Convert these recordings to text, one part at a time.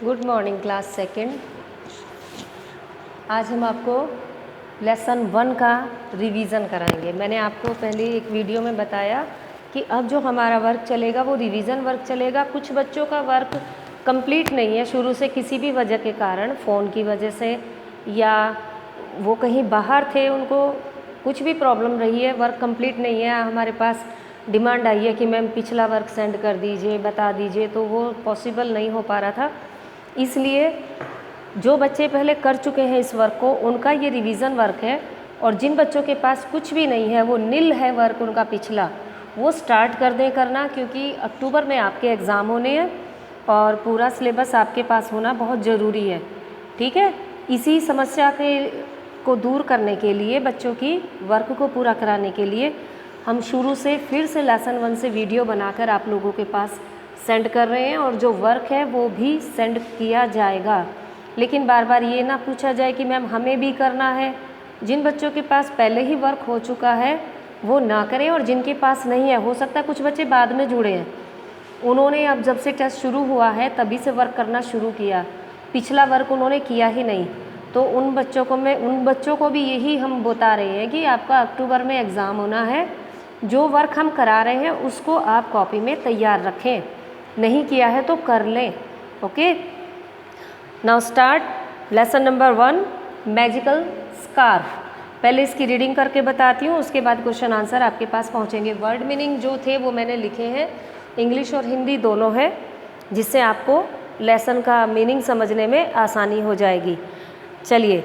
Good morning class second. आज हम आपको लेसन 1 का रिवीज़न कराएंगे। मैंने आपको पहले एक वीडियो में बताया कि अब जो हमारा वर्क चलेगा वो रिवीज़न वर्क चलेगा। कुछ बच्चों का वर्क कंप्लीट नहीं है शुरू से, किसी भी वजह के कारण, फ़ोन की वजह से या वो कहीं बाहर थे, उनको कुछ भी प्रॉब्लम रही है, वर्क कंप्लीट नहीं है। हमारे पास डिमांड आई है कि मैम पिछला वर्क सेंड कर दीजिए, बता दीजिए, तो वो पॉसिबल नहीं हो पा रहा था। इसलिए जो बच्चे पहले कर चुके हैं इस वर्क को, उनका ये रिवीज़न वर्क है। और जिन बच्चों के पास कुछ भी नहीं है, वो नील है वर्क उनका पिछला, वो स्टार्ट कर दें करना, क्योंकि अक्टूबर में आपके एग्ज़ाम होने हैं और पूरा सिलेबस आपके पास होना बहुत ज़रूरी है। ठीक है, इसी समस्या को दूर करने के लिए, बच्चों की वर्क को पूरा कराने के लिए हम शुरू से फिर से लेसन 1 से वीडियो बनाकर आप लोगों के पास सेंड कर रहे हैं। और जो वर्क है वो भी सेंड किया जाएगा, लेकिन बार बार ये ना पूछा जाए कि मैम हमें भी करना है। जिन बच्चों के पास पहले ही वर्क हो चुका है वो ना करें, और जिनके पास नहीं है, हो सकता है कुछ बच्चे बाद में जुड़े हैं, उन्होंने अब जब से टेस्ट शुरू हुआ है तभी से वर्क करना शुरू किया, पिछला वर्क उन्होंने किया ही नहीं। तो उन बच्चों को भी यही हम बता रहे हैं कि आपका अक्टूबर में एग्ज़ाम होना है। जो वर्क हम करा रहे हैं उसको आप कॉपी में तैयार रखें, नहीं किया है तो कर लें। Okay, now start lesson number 1, magical scarf. पहले इसकी रीडिंग करके बताती हूँ, उसके बाद क्वेश्चन आंसर आपके पास पहुँचेंगे। वर्ड मीनिंग जो थे वो मैंने लिखे हैं, इंग्लिश और हिंदी दोनों है, जिससे आपको लेसन का मीनिंग समझने में आसानी हो जाएगी। चलिए,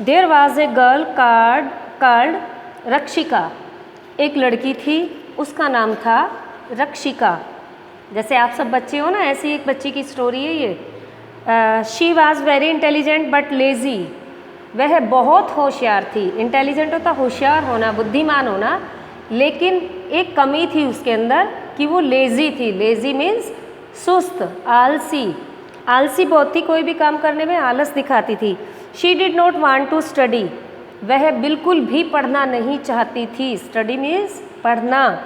there was a girl called Rakshika. एक लड़की थी, उसका नाम था रक्षिका। जैसे आप सब बच्चे हो ना, ऐसी एक बच्ची की स्टोरी है ये। She was very intelligent but lazy. वह बहुत होशियार थी। इंटेलिजेंट होता होशियार होना, बुद्धिमान होना, लेकिन एक कमी थी उसके अंदर कि वो लेज़ी थी। लेज़ी मीन्स सुस्त, आलसी। आलसी बहुत थी, कोई भी काम करने में आलस दिखाती थी। She did not want to study. वह बिल्कुल भी पढ़ना नहीं चाहती थी। स्टडी मीन्स पढ़ना।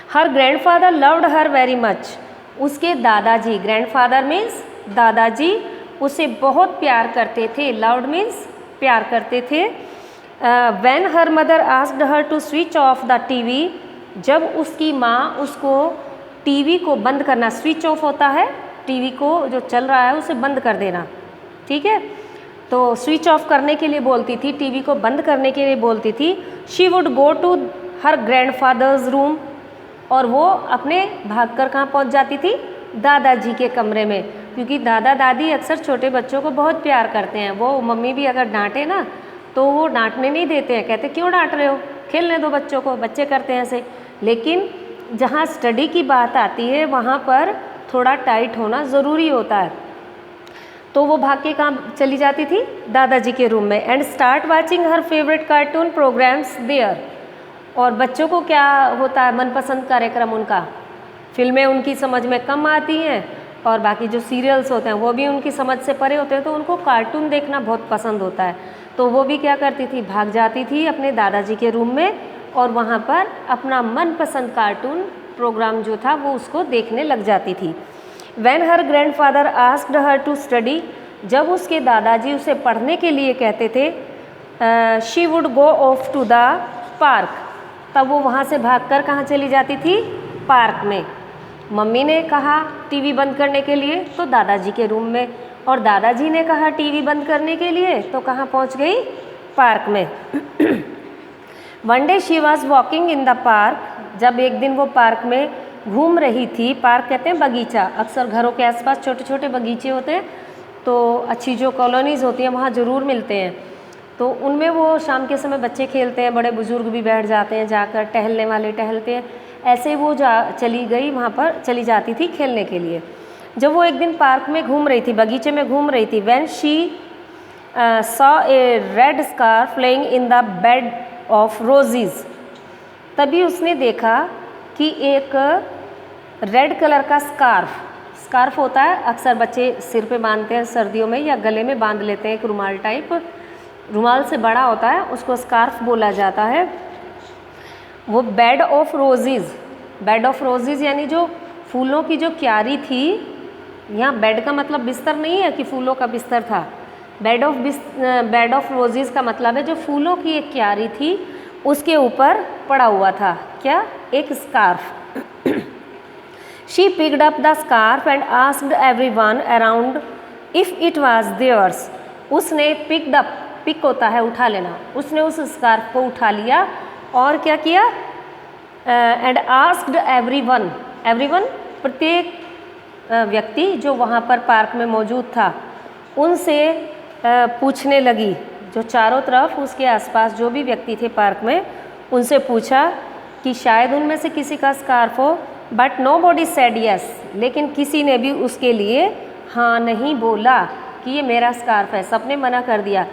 Her grandfather loved her very much. उसके दादाजी, ग्रैंडफादर मीन्स दादाजी, उसे बहुत प्यार करते थे। लव्ड मीन्स प्यार करते थे। When her mother asked her to switch off the TV. जब उसकी माँ उसको टीवी को बंद करना, स्विच ऑफ होता है टीवी को जो चल रहा है उसे बंद कर देना, ठीक है, तो स्विच ऑफ करने के लिए बोलती थी, टीवी को बंद करने के लिए बोलती थी। She would go to her grandfather's room. और वो अपने भागकर कहाँ पहुँच जाती थी? दादाजी के कमरे में, क्योंकि दादा दादी अक्सर छोटे बच्चों को बहुत प्यार करते हैं। वो मम्मी भी अगर डांटे ना तो वो डांटने नहीं देते हैं, कहते क्यों डांट रहे हो, खेलने दो बच्चों को, बच्चे करते हैं ऐसे। लेकिन जहाँ स्टडी की बात आती है वहाँ पर थोड़ा टाइट होना ज़रूरी होता है। तो वो भाग के कहाँ चली जाती थी? दादाजी के रूम में। And start watching her favourite cartoon programmes there. और बच्चों को क्या होता है, मनपसंद कार्यक्रम उनका, फिल्में उनकी समझ में कम आती हैं और बाकी जो सीरियल्स होते हैं वो भी उनकी समझ से परे होते हैं, तो उनको कार्टून देखना बहुत पसंद होता है। तो वो भी क्या करती थी? भाग जाती थी अपने दादाजी के रूम में और वहाँ पर अपना मनपसंद कार्टून प्रोग्राम जो था वो उसको देखने लग जाती थी। When her grandfather asked her to study, जब उसके दादाजी उसे पढ़ने के लिए कहते थे, she would go off to the park, तब वो वहाँ से भागकर कहाँ चली जाती थी? पार्क में। मम्मी ने कहा टीवी बंद करने के लिए तो दादाजी के रूम में, और दादाजी ने कहा टीवी बंद करने के लिए तो कहाँ पहुँच गई? पार्क में। One day she was walking in the park. जब एक दिन वो पार्क में घूम रही थी, पार्क कहते हैं बगीचा, अक्सर घरों के आसपास छोटे छोटे बगीचे होते हैं, तो अच्छी जो कॉलोनीज़ होती हैं वहाँ ज़रूर मिलते हैं। तो उनमें वो शाम के समय बच्चे खेलते हैं, बड़े बुजुर्ग भी बैठ जाते हैं, जाकर टहलने वाले टहलते हैं। ऐसे वो चली गई, वहाँ पर चली जाती थी खेलने के लिए। जब वो एक दिन पार्क में घूम रही थी, बगीचे में घूम रही थी, when she saw a red scarf playing in the bed of roses. तभी उसने देखा कि एक रेड कलर का स्कार्फ होता है, अक्सर बच्चे सिर पे बांधते हैं सर्दियों में, या गले में बांध लेते हैं, एक रुमाल टाइप, रुमाल से बड़ा होता है, उसको स्कार्फ बोला जाता है। वो बेड ऑफ रोजेज़ यानी जो फूलों की जो क्यारी थी यहाँ बेड का मतलब बिस्तर नहीं है कि फूलों का बिस्तर था। बेड ऑफ रोजेज़ का मतलब है जो फूलों की एक क्यारी थी उसके ऊपर पड़ा हुआ था। क्या? एक scarf. She picked up the scarf and asked everyone around if it was theirs. उसने पिक्ड अप, पिक होता है उठा लेना, उसने उस स्कार्फ को उठा लिया और क्या किया? एंड आस्क्ड एवरीवन, एवरीवन प्रत्येक व्यक्ति जो वहाँ पर पार्क में मौजूद था उनसे पूछने लगी, जो चारों तरफ उसके आसपास जो भी व्यक्ति थे पार्क में उनसे पूछा कि शायद उनमें से किसी का स्कार्फ हो, बट नोबडी सेड यस, लेकिन किसी ने भी उसके लिए हाँ नहीं बोला कि ये मेरा स्कार्फ है। सबने मना कर दिया,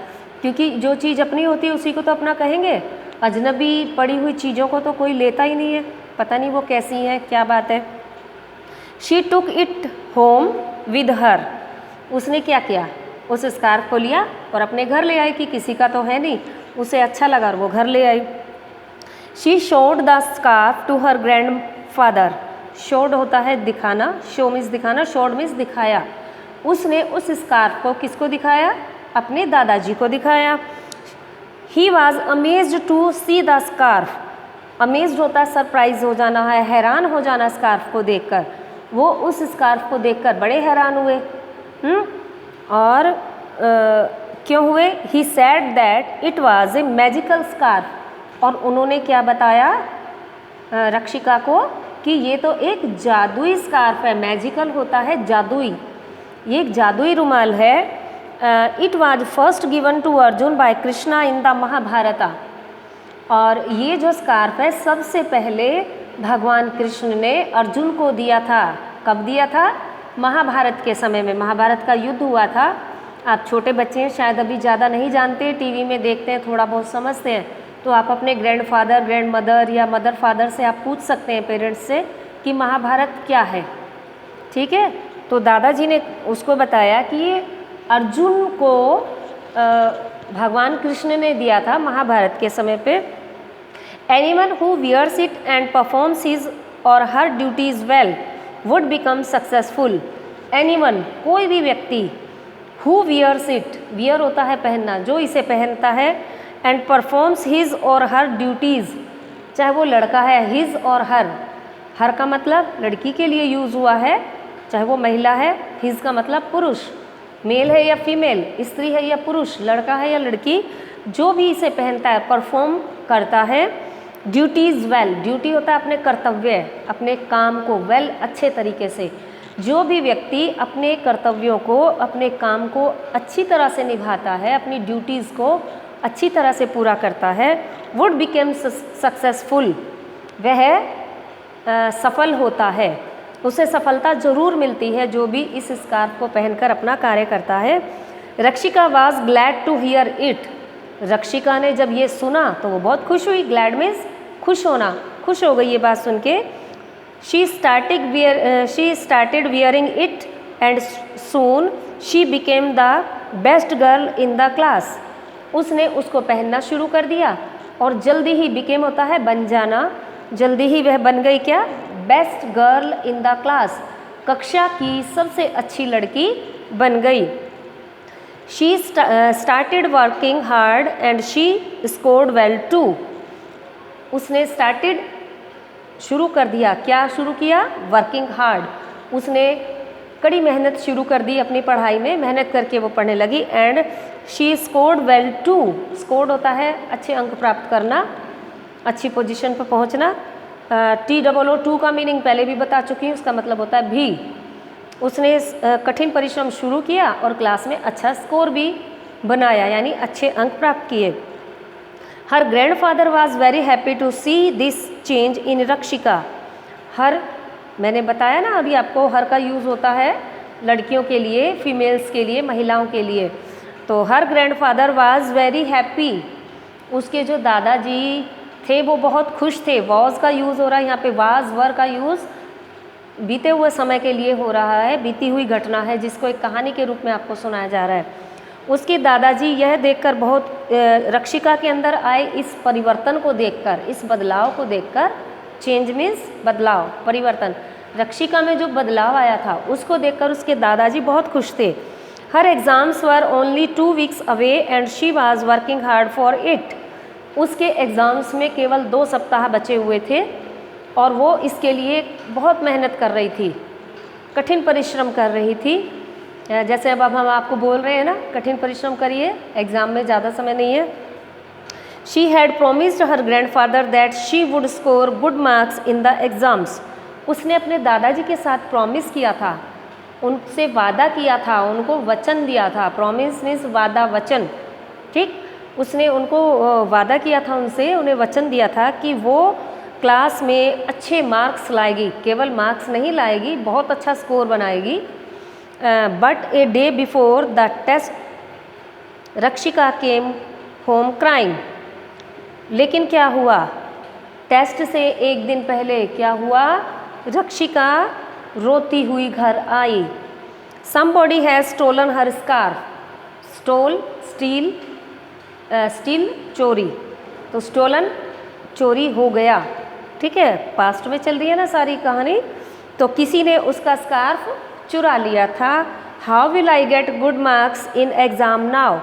क्योंकि जो चीज़ अपनी होती है उसी को तो अपना कहेंगे, अजनबी पड़ी हुई चीज़ों को तो कोई लेता ही नहीं है, पता नहीं वो कैसी हैं, क्या बात है। She took it home with her. उसने क्या किया? उस स्कार्फ को लिया और अपने घर ले आई कि किसी का तो है नहीं, उसे अच्छा लगा और वो घर ले आई। She showed the scarf to her grandfather. Showed होता है दिखाना, शो मीन्स दिखाना, शोड मीन्स दिखाया। उसने उस स्कार्फ को किसको दिखाया? अपने दादाजी को दिखाया। He was amazed to see the scarf. Amazed होता है सरप्राइज हो जाना है, हैरान हो जाना स्कार्फ को देखकर। वो उस स्कार्फ को देखकर बड़े हैरान हुए। और क्यों हुए? He said that it was a magical scarf. और उन्होंने क्या बताया रक्षिका को कि ये तो एक जादुई स्कार्फ है। मैजिकल होता है जादुई, ये एक जादुई रुमाल है। It was first given to Arjun by Krishna in the Mahabharata. और ये जो स्कार्फ है सबसे पहले भगवान कृष्ण ने अर्जुन को दिया था। कब दिया था? महाभारत के समय में, महाभारत का युद्ध हुआ था। आप छोटे बच्चे हैं, शायद अभी ज़्यादा नहीं जानते, टीवी में देखते हैं, थोड़ा बहुत समझते हैं, तो आप अपने ग्रैंडफादर, ग्रैंड मदर या मदर फादर से आप पूछ सकते हैं, पेरेंट्स से, कि महाभारत क्या है। ठीक है, तो दादाजी ने उसको बताया कि ये अर्जुन को भगवान कृष्ण ने दिया था महाभारत के समय पे। Anyone who wears it and performs his or her duties well would become successful. Anyone, कोई भी व्यक्ति, हु वियर्स इट, वियर होता है पहनना, जो इसे पहनता है, and performs his or her duties, चाहे वो लड़का है, हिज और हर का मतलब लड़की के लिए यूज़ हुआ है, चाहे वो महिला है, हिज का मतलब पुरुष, मेल है या फीमेल, स्त्री है या पुरुष, लड़का है या लड़की, जो भी इसे पहनता है, परफॉर्म करता है। ड्यूटीज़ वेल, ड्यूटी होता है अपने कर्तव्य, अपने काम को, वेल अच्छे तरीके से। जो भी व्यक्ति अपने कर्तव्यों को, अपने काम को अच्छी तरह से निभाता है, अपनी ड्यूटीज़ को अच्छी तरह से पूरा करता है, वुड बिकेम सक्सेसफुल, वह सफल होता है, उसे सफलता जरूर मिलती है जो भी इस स्कार्फ को पहनकर अपना कार्य करता है। Rakshika was glad to hear it. Rakshika ने जब ये सुना तो वो बहुत खुश हुई। ग्लैड मीन्स खुश होना, खुश हो गई ये बात सुन के। She started wearing it and soon she became the best girl in the class. उसने उसको पहनना शुरू कर दिया और जल्दी ही, बिकेम होता है बन जाना, जल्दी ही वह बन गई क्या? Best girl in the class, कक्षा की सबसे अच्छी लड़की बन गई। She started working hard and she scored well too. उसने स्टार्टेड शुरू कर दिया, क्या शुरू किया? वर्किंग हार्ड, उसने कड़ी मेहनत शुरू कर दी अपनी पढ़ाई में, मेहनत करके वो पढ़ने लगी। And she scored well too, scored होता है अच्छे अंक प्राप्त करना, अच्छी पोजीशन पर पहुंचना। TOO का मीनिंग पहले भी बता चुकी हूँ, उसका मतलब होता है भी। उसने कठिन परिश्रम शुरू किया और क्लास में अच्छा स्कोर भी बनाया, यानी अच्छे अंक प्राप्त किए। Her grandfather was very happy to see this change in Rakshika. Her, मैंने बताया ना अभी आपको, हर का यूज़ होता है लड़कियों के लिए, फीमेल्स के लिए, महिलाओं के लिए। तो हर ग्रैंडफादर वॉज वेरी हैप्पी, उसके जो दादाजी थे वो बहुत खुश थे। वॉज का यूज़ हो रहा है यहाँ पे, वाज वर का यूज़ बीते हुए समय के लिए हो रहा है, बीती हुई घटना है जिसको एक कहानी के रूप में आपको सुनाया जा रहा है। उसके दादाजी यह देखकर बहुत, रक्षिका के अंदर आए इस परिवर्तन को देखकर, इस बदलाव को देखकर, चेंज मीन्स बदलाव, परिवर्तन, रक्षिका में जो बदलाव आया था उसको देखकर उसके दादाजी बहुत खुश थे। Her exams were only 2 weeks away and she was working hard for it. उसके एग्ज़ाम्स में केवल 2 सप्ताह बचे हुए थे और वो इसके लिए बहुत मेहनत कर रही थी, कठिन परिश्रम कर रही थी। जैसे अब हम आपको बोल रहे हैं ना, कठिन परिश्रम करिए, एग्ज़ाम में ज़्यादा समय नहीं है। She had promised her grandfather that she would score good marks in the exams. उसने अपने दादाजी के साथ प्रॉमिस किया था, उनसे वादा किया था, उनको वचन दिया था। प्रॉमिस मीन्स वादा, वचन, ठीक। उसने उनको वादा किया था, उनसे उन्हें वचन दिया था कि वो क्लास में अच्छे मार्क्स लाएगी, केवल मार्क्स नहीं लाएगी, बहुत अच्छा स्कोर बनाएगी। But a day before the test Rakshika came home crying. लेकिन क्या हुआ, टेस्ट से एक दिन पहले क्या हुआ, रक्षिका रोती हुई घर आई। Somebody has stolen her scarf. Stole, steal, steal चोरी, तो स्टोलन चोरी हो गया, ठीक है, पास्ट में चल रही है ना सारी कहानी। तो किसी ने उसका स्कार्फ चुरा लिया था। How will I get good marks in exam now.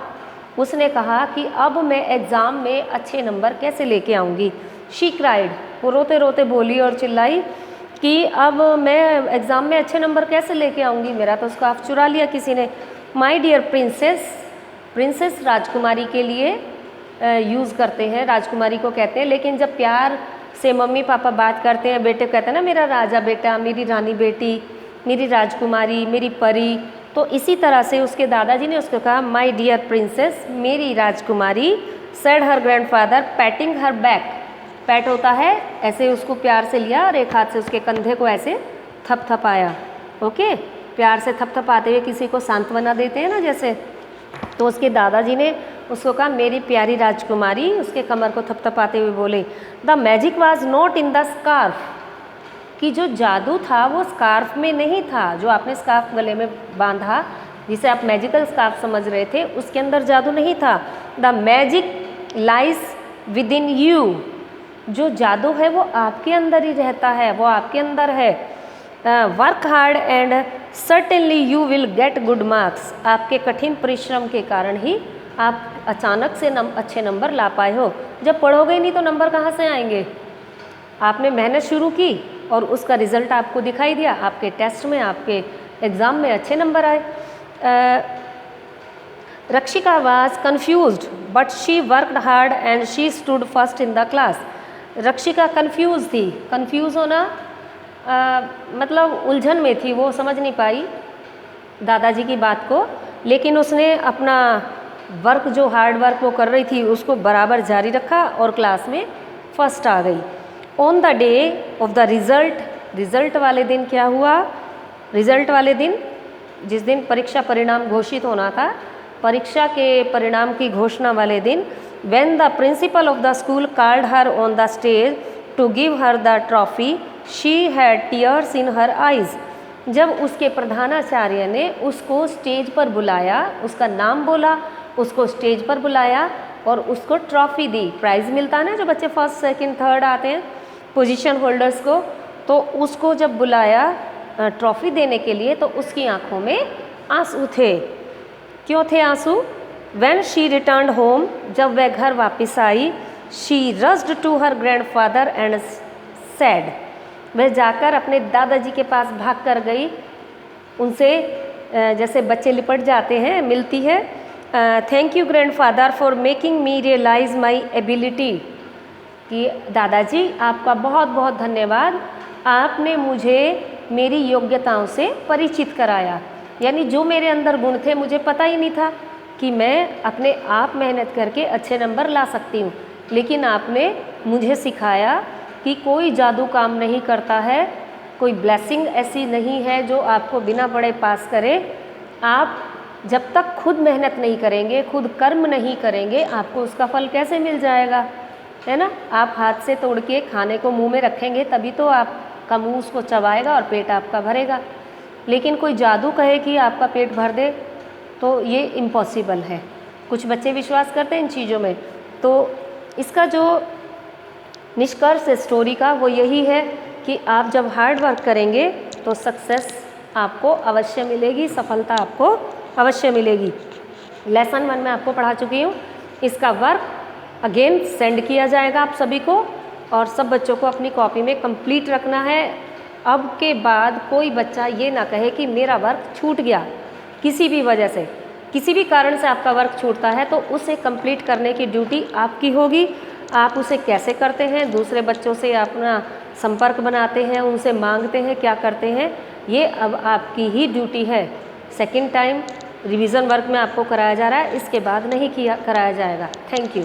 उसने कहा कि अब मैं एग्ज़ाम में अच्छे नंबर कैसे लेके आऊँगी। शी क्राइड, वो रोते रोते बोली और चिल्लाई कि अब मैं एग्ज़ाम में अच्छे नंबर कैसे लेके आऊँगी, मेरा तो स्कार्फ चुरा लिया किसी ने। माई डियर प्रिंसेस, प्रिंसेस राजकुमारी के लिए यूज़ करते हैं, राजकुमारी को कहते हैं। लेकिन जब प्यार से मम्मी पापा बात करते हैं, बेटे कहते हैं ना मेरा राजा बेटा, मेरी रानी बेटी, मेरी राजकुमारी, मेरी परी, तो इसी तरह से उसके दादाजी ने उसको कहा माय डियर प्रिंसेस, मेरी राजकुमारी। Said her grandfather patting her back. Pat होता है ऐसे, उसको प्यार से लिया और एक हाथ से उसके कंधे को ऐसे थपथपाया। ओके, प्यार से थपथपाते हुए किसी को सांत्वना देते हैं ना जैसे, तो उसके दादाजी ने उसको कहा मेरी प्यारी राजकुमारी, उसके कमर को थपथपाते हुए बोले the magic was not in the scarf, कि जो जादू था वो स्कार्फ में नहीं था। जो आपने स्कार्फ गले में बांधा, जिसे आप मैजिकल स्कार्फ समझ रहे थे, उसके अंदर जादू नहीं था। The magic lies with in you, जो जादू है वो आपके अंदर ही रहता है, वो आपके अंदर है। Work hard and certainly you will get good marks. आपके कठिन परिश्रम के कारण ही आप अचानक से अच्छे नंबर ला पाए हो। जब पढ़ोगे नहीं तो नंबर कहाँ से आएंगे। आपने मेहनत शुरू की और उसका रिजल्ट आपको दिखाई दिया, आपके टेस्ट में, आपके एग्ज़ाम में अच्छे नंबर आए। Rakshika was confused but she worked hard and she stood first in the class. Rakshika confuse थी, कन्फ्यूज़ होना मतलब उलझन में थी, वो समझ नहीं पाई दादाजी की बात को, लेकिन उसने अपना वर्क, जो हार्ड वर्क वो कर रही थी, उसको बराबर जारी रखा और क्लास में फर्स्ट आ गई। On the day of the result, result वाले दिन क्या हुआ, रिज़ल्ट वाले दिन, जिस दिन परीक्षा परिणाम घोषित होना था, परीक्षा के परिणाम की घोषणा वाले दिन, when the principal of the school called her on the stage to give her the trophy, she had tears in her eyes. जब उसके प्रधानाचार्य ने उसको स्टेज पर बुलाया, उसका नाम बोला, उसको स्टेज पर बुलाया और उसको ट्रॉफी दी। प्राइज़ मिलता है ना जो बच्चे फर्स्ट सेकंड थर्ड आते हैं, पोजीशन होल्डर्स को, तो उसको जब बुलाया ट्रॉफी देने के लिए, तो उसकी आंखों में आंसू थे। क्यों थे आंसू? व्हेन शी रिटर्न्ड होम, जब वह घर वापस आई, she rushed to her grandfather and said, वह जाकर अपने दादाजी के पास भाग कर गई, उनसे जैसे बच्चे लिपट जाते हैं, मिलती है। Thank you grandfather for making me realise my ability, कि दादाजी आपका बहुत बहुत धन्यवाद, आपने मुझे मेरी योग्यताओं से परिचित कराया। यानी जो मेरे अंदर गुण थे मुझे पता ही नहीं था कि मैं अपने आप मेहनत करके अच्छे नंबर ला सकती हूँ, लेकिन आपने मुझे सिखाया कि कोई जादू काम नहीं करता है, कोई ब्लेसिंग ऐसी नहीं है जो आपको बिना पढ़े पास करे। आप जब तक खुद मेहनत नहीं करेंगे, खुद कर्म नहीं करेंगे, आपको उसका फल कैसे मिल जाएगा, है ना। आप हाथ से तोड़ के खाने को मुंह में रखेंगे तभी तो आपका मुंह उसको चबाएगा और पेट आपका भरेगा, लेकिन कोई जादू कहे कि आपका पेट भर दे तो ये इम्पॉसिबल है। कुछ बच्चे विश्वास करते हैं इन चीज़ों में। तो इसका जो निष्कर्ष स्टोरी का वो यही है कि आप जब हार्ड वर्क करेंगे तो सक्सेस आपको अवश्य मिलेगी, सफलता आपको अवश्य मिलेगी। लेसन 1 में आपको पढ़ा चुकी हूँ। इसका वर्क अगेन सेंड किया जाएगा आप सभी को और सब बच्चों को अपनी कॉपी में कंप्लीट रखना है। अब के बाद कोई बच्चा ये ना कहे कि मेरा वर्क छूट गया। किसी भी वजह से, किसी भी कारण से आपका वर्क छूटता है तो उसे कंप्लीट करने की ड्यूटी आपकी होगी। आप उसे कैसे करते हैं, दूसरे बच्चों से अपना संपर्क बनाते हैं, उनसे मांगते हैं, क्या करते हैं, ये अब आपकी ही ड्यूटी है। सेकंड टाइम रिवीजन वर्क में आपको कराया जा रहा है, इसके बाद नहीं किया कराया जाएगा। Thank you.